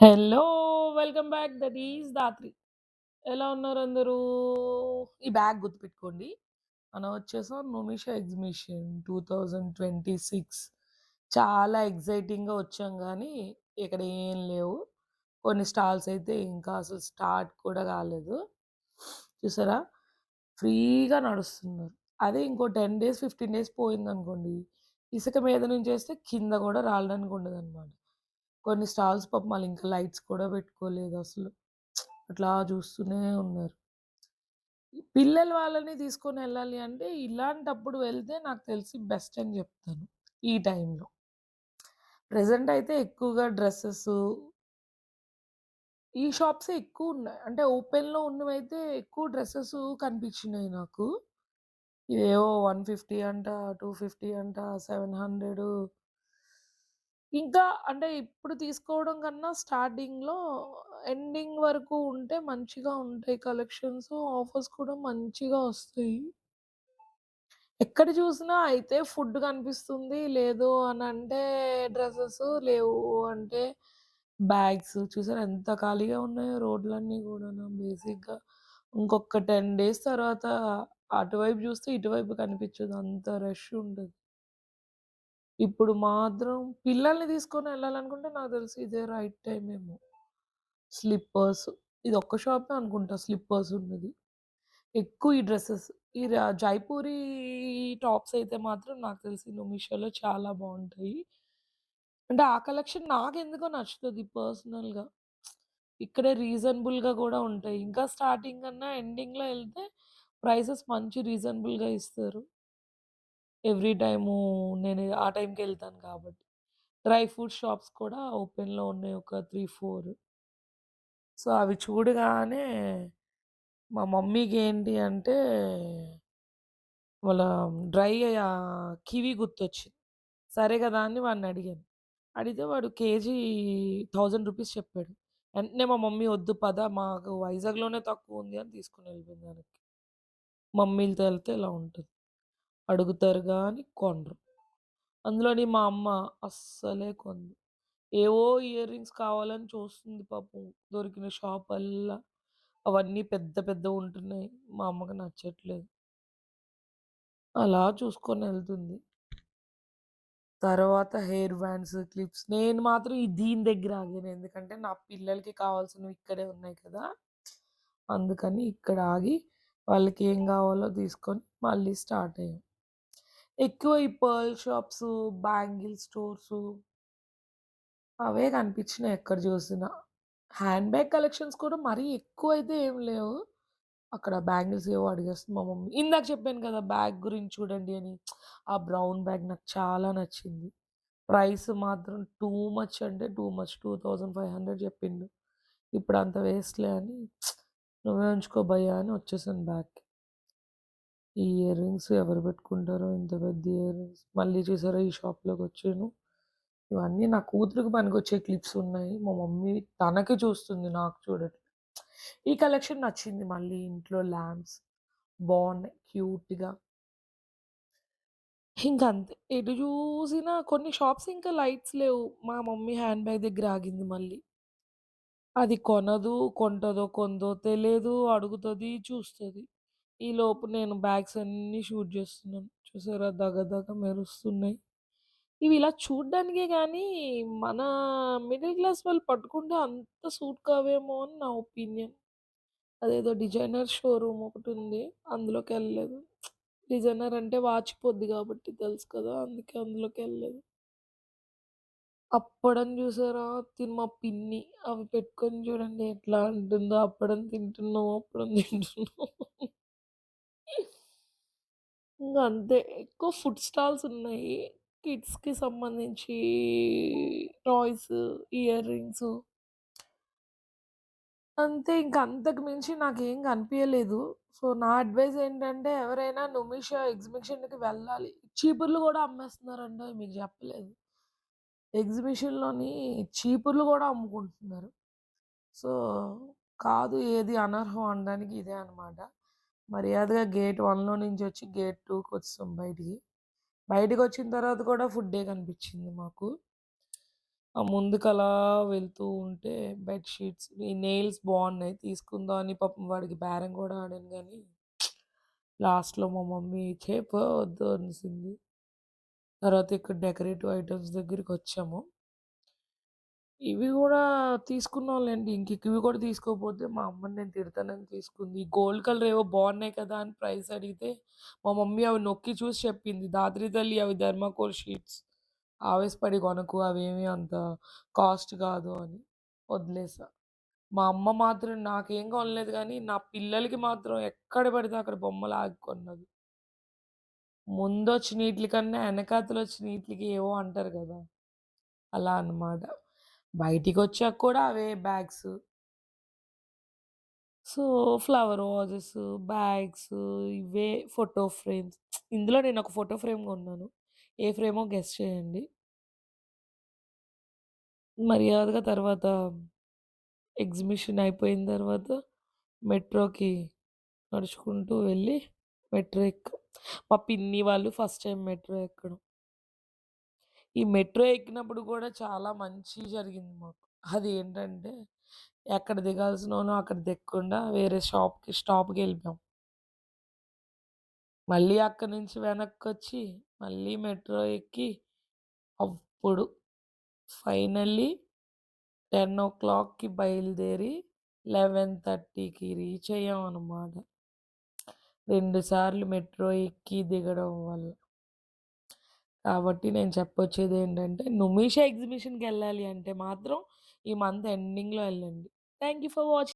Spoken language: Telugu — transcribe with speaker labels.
Speaker 1: Hello! Welcome back. That is Dhatri. ఎలా ఉన్నారందరూ? ఈ బ్యాగ్ గుర్తుపెట్టుకోండి. మనం వచ్చేసాం నుమిషా ఎగ్జిబిషన్ 2026. చాలా ఎక్సైటింగ్‌గా వచ్చాం గానీ, ఇక్కడ ఏం లేవు. కొన్ని స్టాల్స్ అయితే ఇంకా అసలు స్టార్ట్ కూడా కాలేదు. చూసారా? ఫ్రీగా నడుస్తున్నారు. అదే ఇంకో 10 డేస్, 15 డేస్ పోయిందనుకోండి, ఇసుక మీద నుంచేస్తే కింద గూడా రాలడానికి ఉండదనమాట. కొన్ని స్టాల్స్ పాపం ఆళ్ళింకా లైట్స్ కూడా పెట్టుకోలేదసలు. అట్లా చూస్తూనే ఉన్నారు. పిల్లలు వాళ్ళని తీసుకొనెళ్ళాలి అంటే ఇలాంటప్పుడు వెళ్తే నాకు తెలిసి బెస్ట్ అని జెప్తాను. ఈ టైంలో. ప్రెజెంట్ అయితే ఎక్కువగా డ్రెసెసు ఈ షాప్సే ఎక్కువున్నాయి. అంటే ఓపెన్‌లో ఉన్నవైతే ఎక్కువ డ్రెసెసు కనిపించినాయి నాకు. ఇవేవో 150 అంట, 250 అంట, 700 ఇంకా అంటే ఇప్పుడు తీసుకోవడం కన్నా స్టార్టింగ్‌లో ఎండింగ్ వరకు ఉంటే మంచిగా ఉంటాయి కలెక్షన్స్. ఆఫర్స్ కూడా మంచిగా వస్తాయి. ఎక్కడ చూసినా అయితే ఫుడ్ కనిపిస్తుంది. లేదు అనంటే డ్రెసెస్, లేవు అంటే బ్యాగ్స్. చూసారా ఎంత ఖాళీగా ఉన్నాయో రోడ్లన్నీ గూడాను బేసిక్‌గా. ఇంకొక 10 డేస్ తర్వాత అటువైపు చూస్తే ఇటువైపు కనిపించదు. అంత రష్ ఉంటది. ఇప్పుడు మాత్రం పిల్లల్ని తీసుకొని ఎళ్ళాలనుకుంటే నాకు తెలిసి ఇదే రైట్ టైమ్ ఏమో. స్లిప్పర్స్ ఇదొక్క షాపే అనుకుంటా స్లిప్పర్స్ ఉన్నది. ఎక్కువ ఈ డ్రెసెస్. ఈ జైపూరి టాప్స్ అయితే మాత్రం నాకు తెలిసి మీషోలో చాలా బావుంటాయి. అంటే ఆ కలెక్షన్ నాకెందుకో నచ్చుతది పర్సనల్‌గా. ఇక్కడే రీజనబుల్‌గా గూడా ఉంటాయి. ఇంకా స్టార్టింగ్ కన్నా ఎండింగ్‌లో ఎళ్తే ప్రైసెస్ మంచి రీజనబుల్‌గా ఇస్తారు. ఎవ్రీ టైము నేను ఆ టైంకెళ్తాను కాబట్టి. డ్రై ఫ్రూట్ షాప్స్ కూడా ఓపెన్‌లో ఉన్నాయి ఒక 3, 4. సో, అవి చూడగానే మా మమ్మీకేంటి అంటే వాళ్ళ డ్రై కివి గుర్తొచ్చింది. సరే గదా! అని వాడినడిగాను. అడిగితే వాడు కేజీ రూ. 1000 చెప్పాడు. వెంటనే మా మమ్మీ "వద్దు పద మాకు వైజాగ్‌లోనే తక్కువుంది" అని తీసుకొనెళ్ళిపోయింది వెనక్కి. మమ్మీలతో ఎళ్తే ఇలా ఉంటది. అడుగుతారు గానీ కొనరు. అందులోని మా అమ్మ అస్సలే కొనదు. ఏవో ఇయర్ రింగ్స్ కావాలని చూస్తుంది పాపం. దొరికిన షాపల్లా. అవన్నీ పెద్ద పెద్దవుంటున్నాయి. మా అమ్మకి నచ్చట్లేదు. అలా చూసుకొనెళ్తుంది. తర్వాత హెయిర్ బ్యాండ్స్, క్లిప్స్ నేను మాత్రం దీని దగ్గర ఆగాను. ఎందుకంటే నా పిల్లలకి కావాల్సినవి ఇక్కడే ఉన్నాయి కదా! అందుకని ఇక్కడ ఆగి వాళ్ళకేం గావాలో తీసుకొని మళ్ళీ స్టార్ట్ అయ్యాం. ఎక్కువ ఈ పర్ల్ షాప్సు, బ్యాంగిల్ స్టోర్సు అవే కనిపించినాయి ఎక్కడ చూసినా. హ్యాండ్ బ్యాగ్ కలెక్షన్స్ కూడా మరీ ఎక్కువైతే ఏం లేవు. అక్కడ బ్యాంగిల్స్ ఏవో అడిగేస్తుంది మా మమ్మీ. ఇందాక చెప్పాను కదా! బ్యాగ్ గురించి చూడండి అని. ఆ బ్రౌన్ బ్యాగ్ నాకు చాలా నచ్చింది. ప్రైస్ మాత్రం టూ మచ్ అంటే టూ మచ్. 2500 చెప్పిండు. ఇప్పుడంత వేస్ట్‌లే అని నువ్వే ఉంచుకో భయ్యా అని వచ్చేసాను బ్యాగ్‌కి. ఈ ఇయర్ రింగ్స్ ఎవరు పెట్టుకుంటారో ఇంత పెద్ద ఇయర్ రింగ్స్. మళ్ళీ చూసారా ఈ షాప్‌లోకొచ్చాను. ఇవన్నీ నా కూతురికి పనికొచ్చే క్లిప్స్ ఉన్నాయి. మా మమ్మీ తనకి చూస్తుంది నాకు చూడట్లే. ఈ కలెక్షన్ నచ్చింది మళ్ళీ ఇంట్లో ల్యాంప్స్ బావున్నాయి క్యూట్‌గా. ఇంకంతే. ఎటు జూసినా కొన్ని షాప్స్ ఇంకా లైట్స్ లేవు. మా మమ్మీ హ్యాండ్ బ్యాగ్ దగ్గర ఆగింది మళ్ళీ. అది కొనదు, కొంటదో కొందో తెలియదు. అడుగుతది, చూస్తది. ఈలోపు నేను బ్యాగ్స్ అన్నీ షూట్ జేస్తున్నాను. చూసారా దగ దగ మెరుస్తున్నాయి. ఇవి ఇలా చూడ్డానికే గానీ, మన మిడిల్ క్లాస్ వాళ్ళు పట్టుకుంటే అంత సూట్ కావేమో అని నా ఒపీనియన్. అదేదో డిజైనర్ షోరూమ్ ఒకటుంది. అందులోకెళ్ళలేదు. డిజైనర్ అంటే వాచిపోద్ది గాబట్టి తెలుసు కదా! అందుకే అందులోకెళ్ళలేదు. అప్పడం జూసారా? మా పిన్ని. అవి పెట్టుకొని జూడండి ఎట్లా అంటుందో అప్పడం తింటున్నాం, అప్పడం తింటున్నాం. ఇంగ అంతే. ఎక్కువ ఫుడ్ స్టాల్స్ ఉన్నాయి. కిడ్స్‌కి సంబంధించి టాయ్స్, ఇయర్ రింగ్స్ అంతే ఇంక అంతకు మించి నాకేం కనిపియలేదు. సో, నా అడ్వైస్ ఏంటంటే ఎవరైనా నుమిషా ఎగ్జిబిషన్‌కి వెళ్ళాలి. చీపుర్లు గూడా అమ్మేస్తున్నారండోయ్! మీకు జెప్పలేదు. ఎగ్జిబిషన్‌లోని చీపుర్లు గూడా అమ్ముకుంటున్నారు. సో, కాదు ఏది అనర్హం అనడానికి ఇదే అనమాట. మర్యాదగా గేట్ 1లో నుంచొచ్చి గేట్ 2కొచ్చేసాం బయటికి. బయటికొచ్చిన తర్వాత కూడా ఫుడ్డే కనిపిచ్చింది మాకు. ఆ ముందుకలా వెళ్తూ ఉంటే బెడ్ షీట్స్, ఈ నెయిల్స్ బావున్నాయి తీసుకుందాం అని పాపం వాడికి బేరం గూడా ఆడాను గానీ, లాస్ట్‌లో మా మమ్మీ ఛే! పో వద్దు అనేసింది. తర్వాత ఇక్కడ డెకరేటివ్ ఐటెమ్స్ దగ్గరికొచ్చాము. ఇవి గూడా తీసుకున్నాంలెండి. ఇవి కూడా తీసుకోకపోతే మా అమ్మని నేను తిడతానని తీసుకుంది. ఈ గోల్డ్ కలర్ ఏవో బావున్నాయి కదా! అని ప్రైస్ అడిగితే, మా మమ్మీ అవి నొక్కి చూసి చెప్పింది. "దాత్రి తల్లి అవి థర్మాకోల్ షీట్స్. ఆవేశపడి కొనకు అవేమీ అంత కాస్ట్ కాదు" అని వదిలేసా. మా అమ్మ మాత్రం నాకేం కొనలేదు గానీ, నా పిల్లలకి మాత్రం ఎక్కడ పడితే అక్కడ బొమ్మలాగి కొన్నది. ముందొచ్చిన ఈట్లి కన్నా ఎనకాతలొచ్చిన ఈట్లికి ఏవో అంటారు గదా! అలా అన్నమాట. బయటికొచ్చాక కూడా అవే bags. So, flower vases, bags ఇవే ఫోటో ఫ్రేమ్స్. ఇందులో నేనొక ఫోటో ఫ్రేమ్ కొన్నాను. ఏ ఫ్రేమో గెస్ చేయండి. మర్యాదగా తర్వాత ఎగ్జిబిషన్ అయిపోయిన తర్వాత మెట్రోకి నడుచుకుంటూ వెళ్ళి మెట్రో ఎక్కాం. మా పిన్ని వాళ్ళు ఫస్ట్ టైమ్ మెట్రో ఎక్కడం. ఈ మెట్రో ఎక్కినప్పుడు గూడా చాలా మంచి జరిగింది మాకు. అదేంటంటే, ఎక్కడ దిగాల్సినోళ్ళం అక్కడ దిగకుండా వేరే స్టాప్‌కెళ్ళిపోయాం. మళ్ళీ అక్కడి నుంచి వెనక్కొచ్చి, మళ్ళీ మెట్రో ఎక్కి, అప్పుడు ఫైనల్లీ 10:00కి బయలుదేరి 11:30కి రీచ్ అయ్యామనమాట. 2 సార్లు మెట్రో ఎక్కి దిగడం వల్ల. కాబట్టి నేను చెప్పొచ్చేదేంటంటే, 'నుమిష' ఎగ్జిబిషన్‌కెళ్ళాలి అంటే మాత్రం ఈ మంత్ ఎండింగ్‌లో ఎళ్ళండి. Thank you for watching.